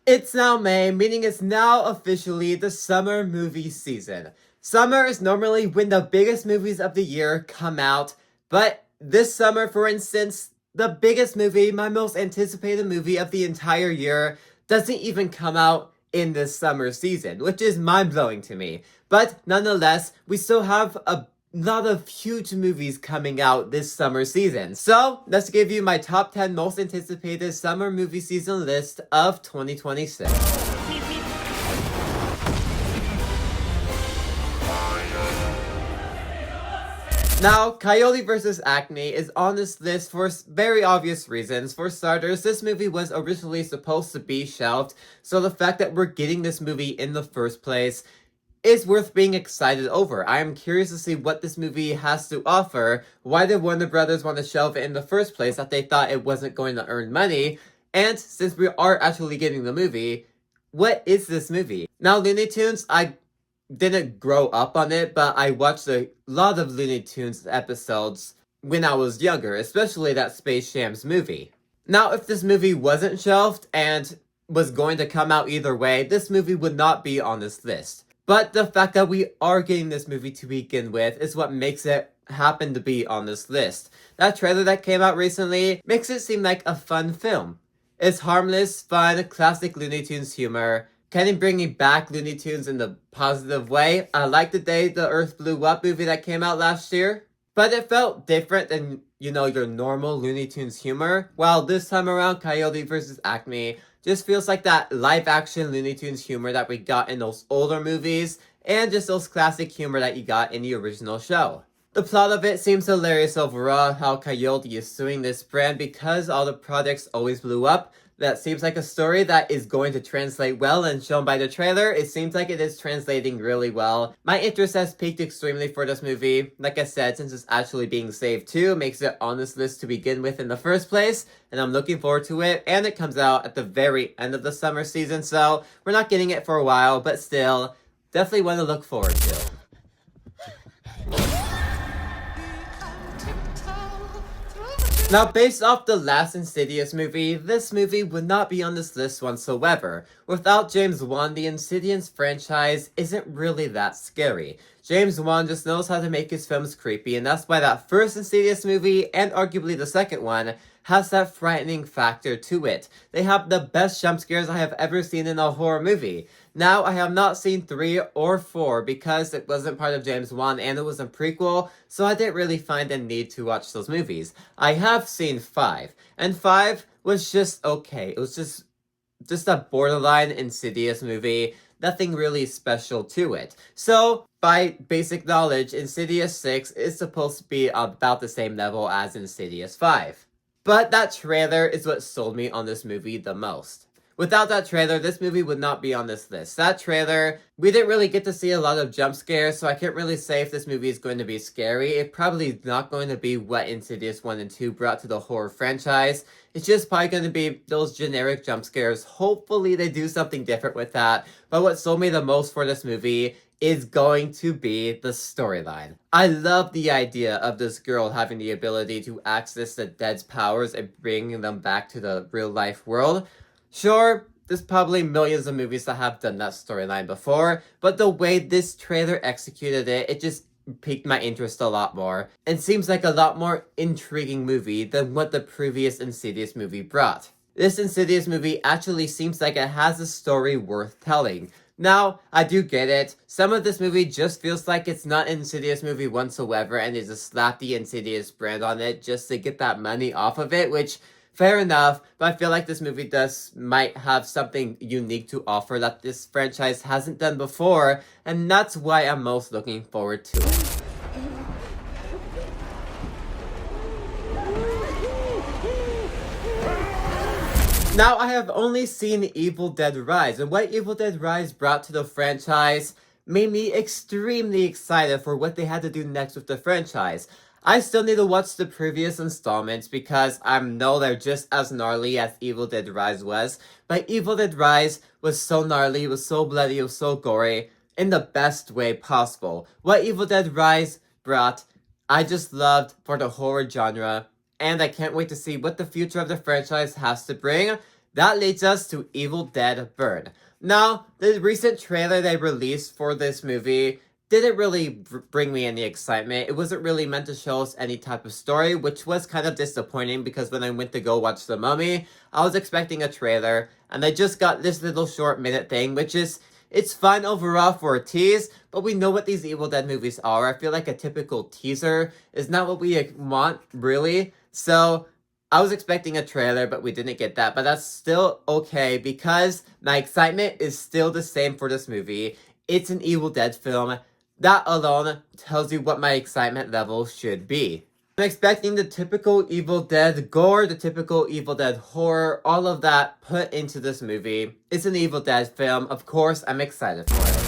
It's now May, meaning it's now officially the summer movie season. Summer is normally when the biggest movies of the year come out, but this summer, for instance, the biggest movie, my most anticipated movie of the entire year, doesn't even come out in this summer season, which is mind-blowing to me. But nonetheless, we still have a lot of huge movies coming out this summer season. So, let's give you my top 10 most anticipated summer movie season list of 2026. Now, Coyote vs. Acme is on this list for very obvious reasons. For starters, this movie was originally supposed to be shelved, so the fact that we're getting this movie in the first place is worth being excited over. I am curious to see what this movie has to offer. Why did Warner Brothers want to shelve it in the first place, that they thought it wasn't going to earn money? And since we are actually getting the movie, what is this movie? Now, Looney Tunes, I didn't grow up on it, but I watched a lot of Looney Tunes episodes when I was younger, especially that Space Jams movie. Now, if this movie wasn't shelved and was going to come out either way, this movie would not be on this list. But the fact that we are getting this movie to begin with is what makes it happen to be on this list. That trailer that came out recently makes it seem like a fun film. It's harmless, fun, classic Looney Tunes humor, kind of bringing back Looney Tunes in a positive way. I like the Day the Earth Blew Up movie that came out last year, but it felt different than, your normal Looney Tunes humor, while this time around, Coyote vs. Acme just feels like that live-action Looney Tunes humor that we got in those older movies, and just those classic humor that you got in the original show. The plot of it seems hilarious overall, how Coyote is suing this brand because all the products always blew up. That seems like a story that is going to translate well, and shown by the trailer, it seems like it is translating really well. My interest has peaked extremely for this movie. Like I said, since it's actually being saved too, makes it on this list to begin with in the first place, and I'm looking forward to it, and it comes out at the very end of the summer season, so we're not getting it for a while, but still, definitely one to look forward to. Now, based off the last Insidious movie, this movie would not be on this list whatsoever. Without James Wan, the Insidious franchise isn't really that scary. James Wan just knows how to make his films creepy, and that's why that first Insidious movie, and arguably the second one, has that frightening factor to it. They have the best jump scares I have ever seen in a horror movie. Now, I have not seen 3 or 4 because it wasn't part of James Wan and it was a prequel, so I didn't really find a need to watch those movies. I have seen 5, and 5 was just okay. It was just a borderline Insidious movie. Nothing really special to it. So, by basic knowledge, Insidious 6 is supposed to be about the same level as Insidious 5. But that trailer is what sold me on this movie the most. Without that trailer, this movie would not be on this list. That trailer, we didn't really get to see a lot of jump scares, so I can't really say if this movie is going to be scary. It's probably not going to be what Insidious 1 and 2 brought to the horror franchise. It's just probably going to be those generic jump scares. Hopefully they do something different with that. But what sold me the most for this movie is going to be the storyline. I love the idea of this girl having the ability to access the dead's powers and bringing them back to the real life world. Sure, there's probably millions of movies that have done that storyline before, but the way this trailer executed it, it just piqued my interest a lot more, and seems like a lot more intriguing movie than what the previous Insidious movie brought. This Insidious movie actually seems like it has a story worth telling. Now, I do get it. Some of this movie just feels like it's not an Insidious movie whatsoever, and they just slap the Insidious brand on it just to get that money off of it, which, fair enough, but I feel like this movie might have something unique to offer that this franchise hasn't done before, and that's why I'm most looking forward to it. Now, I have only seen Evil Dead Rise, and what Evil Dead Rise brought to the franchise made me extremely excited for what they had to do next with the franchise. I still need to watch the previous installments because I know they're just as gnarly as Evil Dead Rise was, but Evil Dead Rise was so gnarly, it was so bloody, it was so gory, in the best way possible. What Evil Dead Rise brought, I just loved for the horror genre, and I can't wait to see what the future of the franchise has to bring. That leads us to Evil Dead Bird. Now, the recent trailer they released for this movie didn't really bring me any excitement. It wasn't really meant to show us any type of story, which was kind of disappointing because when I went to go watch The Mummy, I was expecting a trailer, and I just got this little short minute thing, which is, it's fun overall for a tease, but we know what these Evil Dead movies are. I feel like a typical teaser is not what we want, really. So, I was expecting a trailer, but we didn't get that. But that's still okay because my excitement is still the same for this movie. It's an Evil Dead film. That alone tells you what my excitement level should be. I'm expecting the typical Evil Dead gore, the typical Evil Dead horror, all of that put into this movie. It's an Evil Dead film. Of course, I'm excited for it.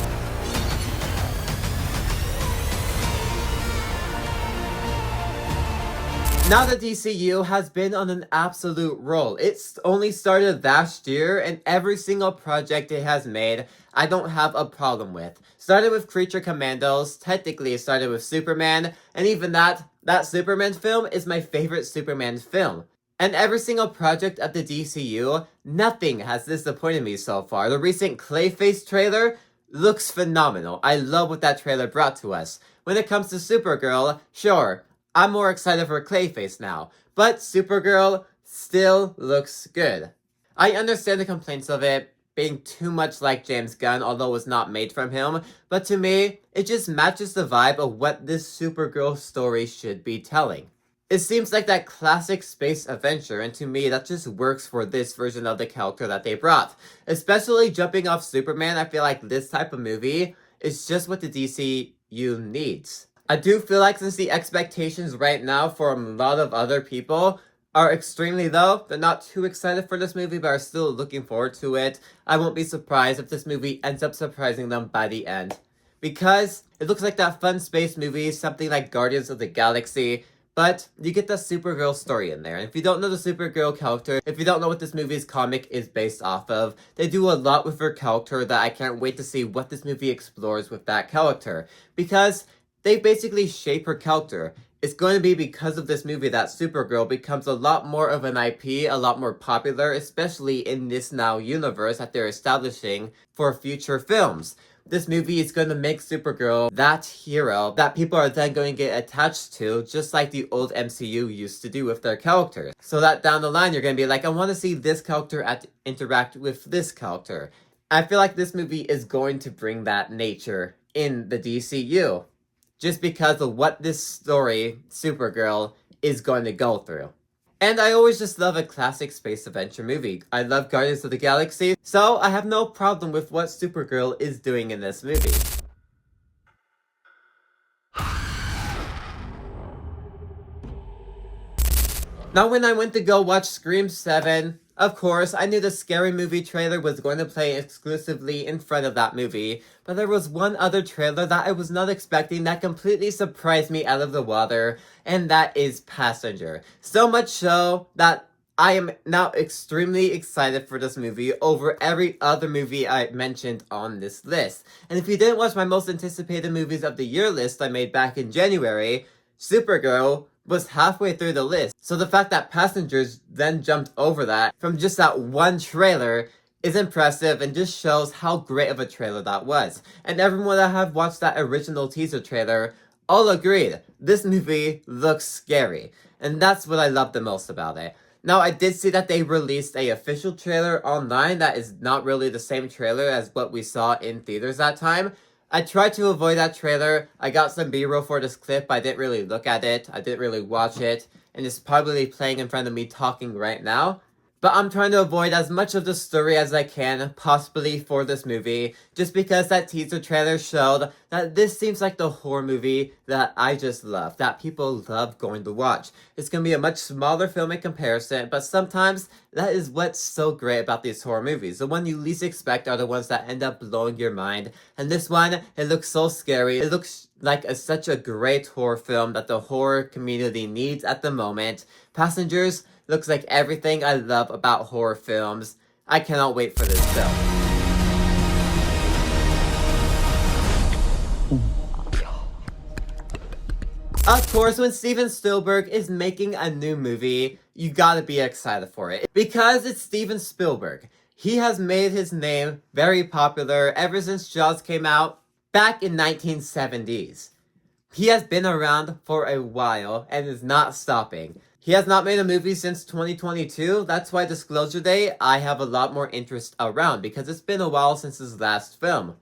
Now the DCU has been on an absolute roll. It's only started last year, and every single project it has made, I don't have a problem with. Started with Creature Commandos, technically it started with Superman, and even that Superman film is my favorite Superman film. And every single project of the DCU, nothing has disappointed me so far. The recent Clayface trailer looks phenomenal. I love what that trailer brought to us. When it comes to Supergirl, sure, I'm more excited for Clayface now, but Supergirl still looks good. I understand the complaints of it being too much like James Gunn, although it was not made from him, but to me, it just matches the vibe of what this Supergirl story should be telling. It seems like that classic space adventure, and to me, that just works for this version of the character that they brought. Especially jumping off Superman, I feel like this type of movie is just what the DCU needs. I do feel like since the expectations right now for a lot of other people are extremely low, they're not too excited for this movie but are still looking forward to it, I won't be surprised if this movie ends up surprising them by the end. Because it looks like that fun space movie, something like Guardians of the Galaxy, but you get the Supergirl story in there. And if you don't know the Supergirl character, if you don't know what this movie's comic is based off of, they do a lot with her character that I can't wait to see what this movie explores with that character. Because they basically shape her character. It's going to be because of this movie that Supergirl becomes a lot more of an IP, a lot more popular, especially in this now universe that they're establishing for future films. This movie is going to make Supergirl that hero that people are then going to get attached to, just like the old MCU used to do with their characters. So that down the line, you're going to be like, I want to see this character interact with this character. I feel like this movie is going to bring that nature in the DCU. Just because of what this story, Supergirl, is going to go through. And I always just love a classic space adventure movie. I love Guardians of the Galaxy, so I have no problem with what Supergirl is doing in this movie. Now when I went to go watch Scream 7, of course, I knew the Scary Movie trailer was going to play exclusively in front of that movie, but there was one other trailer that I was not expecting that completely surprised me out of the water, and that is Passenger. So much so that I am now extremely excited for this movie over every other movie I mentioned on this list. And if you didn't watch my most anticipated movies of the year list I made back in January, Supergirl was halfway through the list. So the fact that Passengers then jumped over that from just that one trailer is impressive and just shows how great of a trailer that was. And everyone that have watched that original teaser trailer all agreed, this movie looks scary. And that's what I love the most about it. Now, I did see that they released an official trailer online that is not really the same trailer as what we saw in theaters that time. I tried to avoid that trailer. I got some B-roll for this clip, but I didn't really look at it. I didn't really watch it. And it's probably playing in front of me talking right now. But I'm trying to avoid as much of the story as I can, possibly for this movie, just because that teaser trailer showed that this seems like the horror movie that I just love, that people love going to watch. It's going to be a much smaller film in comparison, but sometimes that is what's so great about these horror movies. The one you least expect are the ones that end up blowing your mind, and this one, it looks so scary. It looks like such a great horror film that the horror community needs at the moment. Passengers looks like everything I love about horror films. I cannot wait for this film. Of course, when Steven Spielberg is making a new movie, you gotta be excited for it. Because it's Steven Spielberg. He has made his name very popular ever since Jaws came out back in 1970s. He has been around for a while and is not stopping. He has not made a movie since 2022. That's why Disclosure Day, I have a lot more interest around because it's been a while since his last film.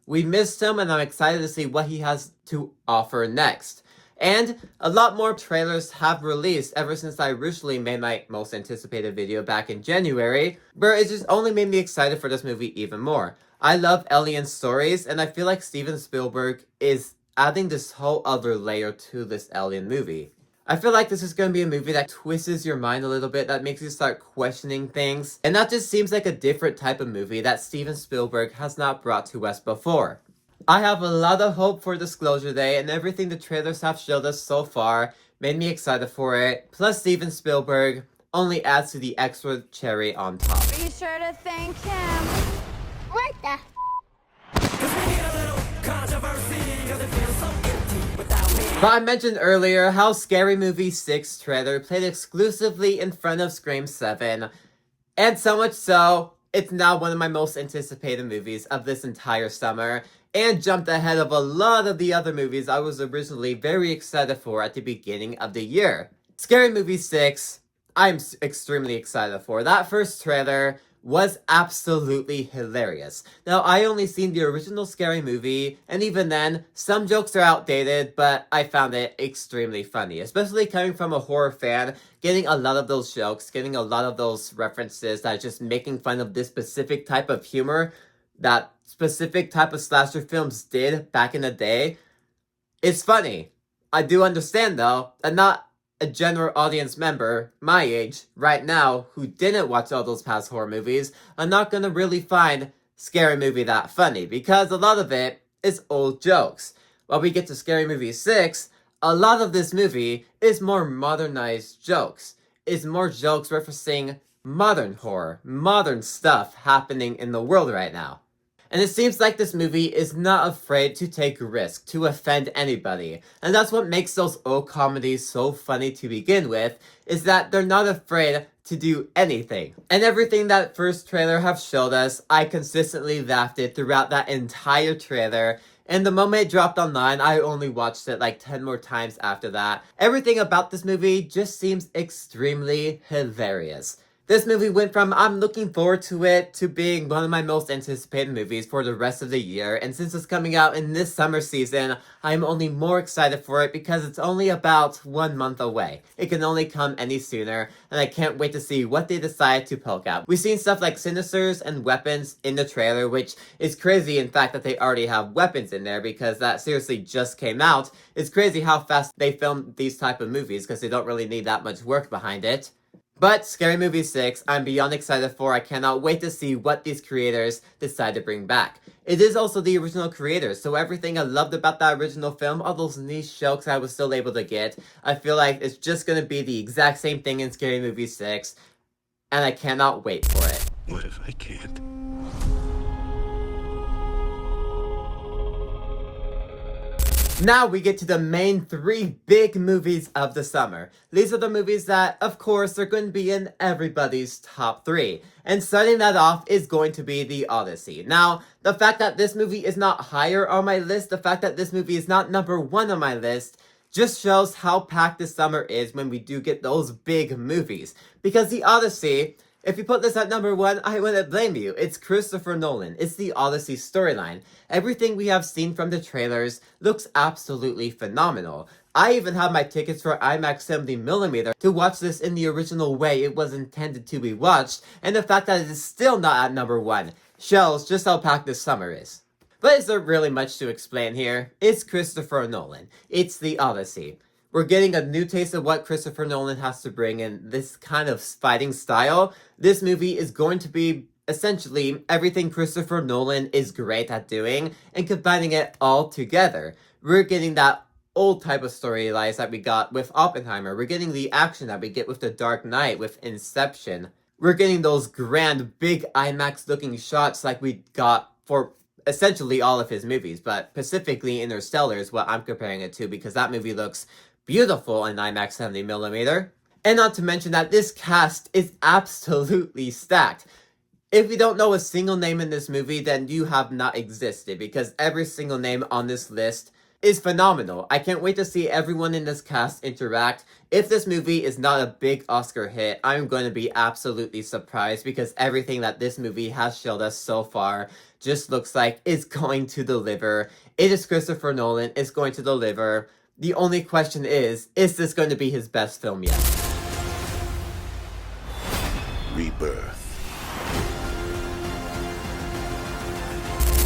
We missed him and I'm excited to see what he has to offer next. And a lot more trailers have released ever since I originally made my most anticipated video back in January, where it just only made me excited for this movie even more. I love alien stories, and I feel like Steven Spielberg is adding this whole other layer to this alien movie. I feel like this is going to be a movie that twists your mind a little bit, that makes you start questioning things, and that just seems like a different type of movie that Steven Spielberg has not brought to us before. I have a lot of hope for Disclosure Day, and everything the trailers have showed us so far made me excited for it. Plus, Steven Spielberg only adds to the extra cherry on top. Be sure to thank him. What the? But I mentioned earlier how Scary Movie 6 trailer played exclusively in front of Scream 7, and so much so, it's now one of my most anticipated movies of this entire summer, and jumped ahead of a lot of the other movies I was originally very excited for at the beginning of the year. Scary Movie 6, I'm extremely excited for. That first trailer was absolutely hilarious. Now, I only seen the original Scary Movie, and even then, some jokes are outdated, but I found it extremely funny, especially coming from a horror fan, getting a lot of those jokes, getting a lot of those references that are just making fun of this specific type of humor that specific type of slasher films did back in the day. It's funny. I do understand, though, that not a general audience member, my age, right now, who didn't watch all those past horror movies, are not gonna really find Scary Movie that funny, because a lot of it is old jokes. While we get to Scary Movie 6, a lot of this movie is more modernized jokes. It's more jokes referencing modern horror, modern stuff happening in the world right now. And it seems like this movie is not afraid to take risks, to offend anybody. And that's what makes those old comedies so funny to begin with, is that they're not afraid to do anything. And everything that first trailer have showed us, I consistently laughed it throughout that entire trailer. And the moment it dropped online, I only watched it like 10 more times after that. Everything about this movie just seems extremely hilarious. This movie went from I'm looking forward to it to being one of my most anticipated movies for the rest of the year, and since it's coming out in this summer season, I'm only more excited for it because it's only about 1 month away. It can only come any sooner, and I can't wait to see what they decide to poke out. We've seen stuff like Sinisters and weapons in the trailer, which is crazy in fact that they already have weapons in there because that seriously just came out. It's crazy how fast they film these type of movies because they don't really need that much work behind it. But Scary Movie 6, I'm beyond excited for. I cannot wait to see what these creators decide to bring back. It is also the original creators, so everything I loved about that original film, all those niche jokes I was still able to get, I feel like it's just gonna be the exact same thing in Scary Movie 6, and I cannot wait for it. What if I can't? Now we get to the main 3 big movies of the summer. These are the movies that, of course, are going to be in everybody's top 3. And starting that off is going to be The Odyssey. Now, the fact that this movie is not higher on my list, the fact that this movie is not number 1 on my list, just shows how packed this summer is when we do get those big movies. Because The Odyssey, if you put this at number 1, I wouldn't blame you. It's Christopher Nolan. It's the Odyssey storyline. Everything we have seen from the trailers looks absolutely phenomenal. I even have my tickets for IMAX 70mm to watch this in the original way it was intended to be watched, and the fact that it is still not at number 1 shows just how packed this summer is. But is there really much to explain here? It's Christopher Nolan. It's the Odyssey. We're getting a new taste of what Christopher Nolan has to bring in this kind of fighting style. This movie is going to be essentially everything Christopher Nolan is great at doing and combining it all together. We're getting that old type of storylines that we got with Oppenheimer. We're getting the action that we get with The Dark Knight, with Inception. We're getting those grand, big IMAX looking shots like we got for essentially all of his movies, but specifically Interstellar is what I'm comparing it to because that movie looks beautiful in IMAX 70mm. And not to mention that this cast is absolutely stacked. If you don't know a single name in this movie, then you have not existed, because every single name on this list is phenomenal. I can't wait to see everyone in this cast interact. If this movie is not a big Oscar hit, I'm going to be absolutely surprised, because everything that this movie has showed us so far just looks like it's going to deliver. It is Christopher Nolan, it's going to deliver. The only question is this going to be his best film yet? Rebirth.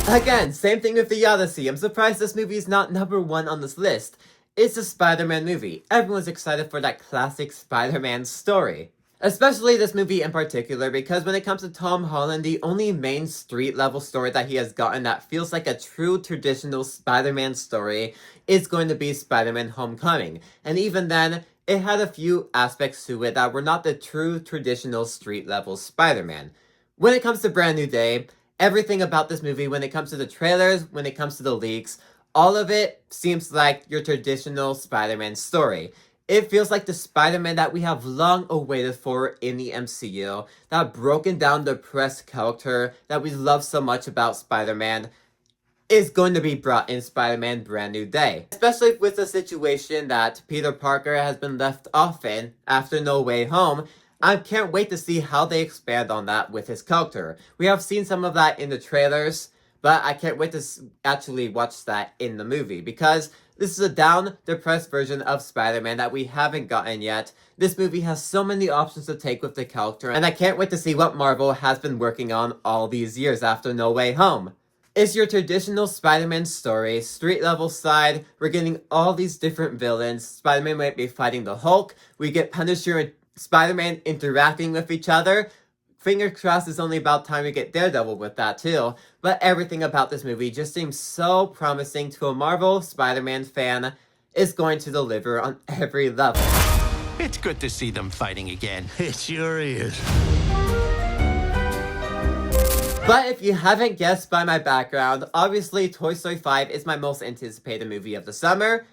Again, same thing with The Odyssey. I'm surprised this movie is not #1 on this list. It's a Spider-Man movie. Everyone's excited for that classic Spider-Man story. Especially this movie in particular, because when it comes to Tom Holland, the only main street-level story that he has gotten that feels like a true traditional Spider-Man story is going to be Spider-Man Homecoming. And even then, it had a few aspects to it that were not the true traditional street-level Spider-Man. When it comes to Brand New Day, everything about this movie, when it comes to the trailers, when it comes to the leaks, all of it seems like your traditional Spider-Man story. It feels like the Spider-Man that we have long awaited for in the MCU, that broken down depressed character that we love so much about Spider-Man, is going to be brought in Spider-Man Brand New Day. Especially with the situation that Peter Parker has been left off in after No Way Home. I can't wait to see how they expand on that with his character. We have seen some of that in the trailers, but I can't wait to actually watch that in the movie, because this is a down, depressed version of Spider-Man that we haven't gotten yet. This movie has so many options to take with the character, and I can't wait to see what Marvel has been working on all these years after No Way Home. It's your traditional Spider-Man story, street level side. We're getting all these different villains. Spider-Man might be fighting the Hulk. We get Punisher and Spider-Man interacting with each other. Fingers crossed, it's only about time we get Daredevil with that too. But everything about this movie just seems so promising to a Marvel Spider-Man fan. It's going to deliver on every level. It's good to see them fighting again. It sure is. But if you haven't guessed by my background, obviously Toy Story 5 is my most anticipated movie of the summer.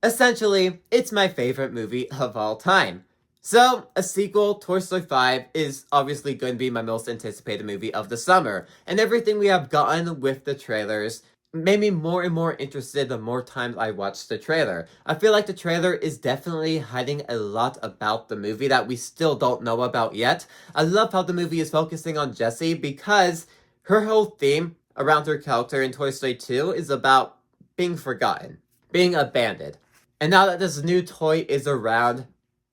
Essentially, it's my favorite movie of all time. So, a sequel, Toy Story 5, is obviously going to be my most anticipated movie of the summer. And everything we have gotten with the trailers made me more and more interested the more times I watched the trailer. I feel like the trailer is definitely hiding a lot about the movie that we still don't know about yet. I love how the movie is focusing on Jessie, because her whole theme around her character in Toy Story 2 is about being forgotten, being abandoned. And now that this new toy is around,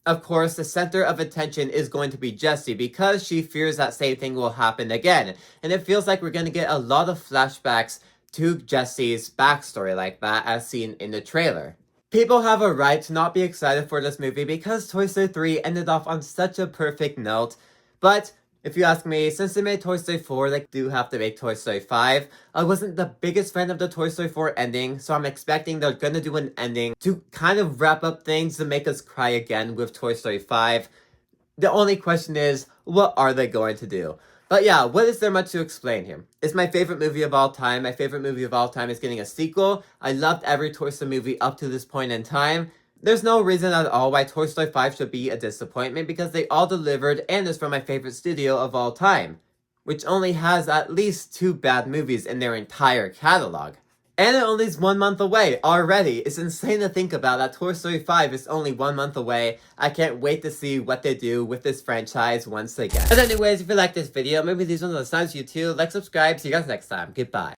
of course, the center of attention is going to be Jessie, because she fears that same thing will happen again. And it feels like we're going to get a lot of flashbacks to Jessie's backstory like that, as seen in the trailer. People have a right to not be excited for this movie because Toy Story 3 ended off on such a perfect note, but if you ask me, since they made Toy Story 4, they do have to make Toy Story 5. I wasn't the biggest fan of the Toy Story 4 ending, so I'm expecting they're gonna do an ending to kind of wrap up things to make us cry again with Toy Story 5. The only question is, what are they going to do? But yeah, what is there much to explain here? It's my favorite movie of all time. My favorite movie of all time is getting a sequel. I loved every Toy Story movie up to this point in time. There's no reason at all why Toy Story 5 should be a disappointment, because they all delivered and is from my favorite studio of all time, which only has at least 2 bad movies in their entire catalog. And it only is 1 month away already. It's insane to think about that Toy Story 5 is only 1 month away. I can't wait to see what they do with this franchise once again. But anyways, if you like this video, maybe these ones are the signs you too. Like, subscribe. See you guys next time. Goodbye.